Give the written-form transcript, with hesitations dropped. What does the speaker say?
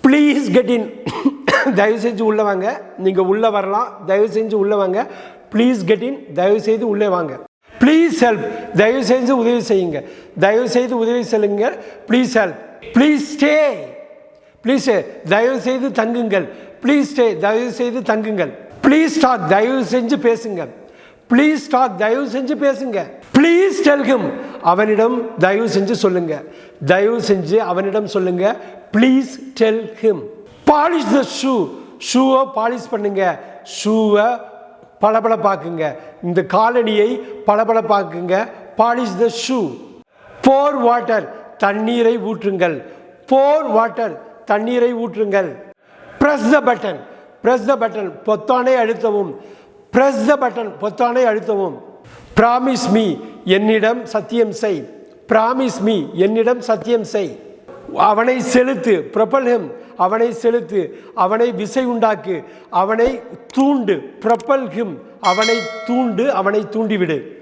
Please get in. தயவு செஞ்சு உள்ளே வாங்க. நீங்கள் உள்ளே வரலாம், தயவு செஞ்சு உள்ளே வாங்க. ப்ளீஸ் கெட் இன், தயவு செய்து உள்ளே வாங்க. ப்ளீஸ் ஹெல்ப், தயவு செஞ்சு உதவி செய்யுங்க. தயவு செய்து உதவி செய்யுங்க. Please help. Please stay, please stay, தயவு செய்து தங்குங்கள். ப்ளீஸ் ஸ்டே, தயவு செய்து தங்குங்கள். ப்ளீஸ் டாக், தயவு செஞ்சு பேசுங்க. ப்ளீஸ் டாக், தயவு செஞ்சு பேசுங்க. ப்ளீஸ் டெல் ஹிம், அவனிடம் தயவு செஞ்சு சொல்லுங்க. தயவு செஞ்சு அவனிடம் சொல்லுங்க. Please tell him. Polish the shoe, ஷூவை பாலிஷ் பண்ணுங்க. ஷூவை பளபளப்பாக்குங்க. இந்த காலணியை பளபளப்பாக்குங்க. Polish the shoe. Pour water, தண்ணீரை ஊற்றுங்கள். போர் வாட்டர், தண்ணீரை ஊற்றுங்கள். Press the button, press the button, பொத்தானை அழுத்தவும். பிரஸ் த பட்டன், பொத்தானை அழுத்தவும். ப்ராமிஸ் மீ, என்னிடம் சத்தியம் செய். ப்ராமிஸ் மீ, என்னிடம் சத்தியம் செய். அவனை செலுத்து, ப்ரொபல் ஹிம், அவனை செலுத்து. அவனை விசை உண்டாக்கு, அவனை தூண்டு. ப்ரொபல் ஹிம், அவனை தூண்டு, அவனை தூண்டிவிடு.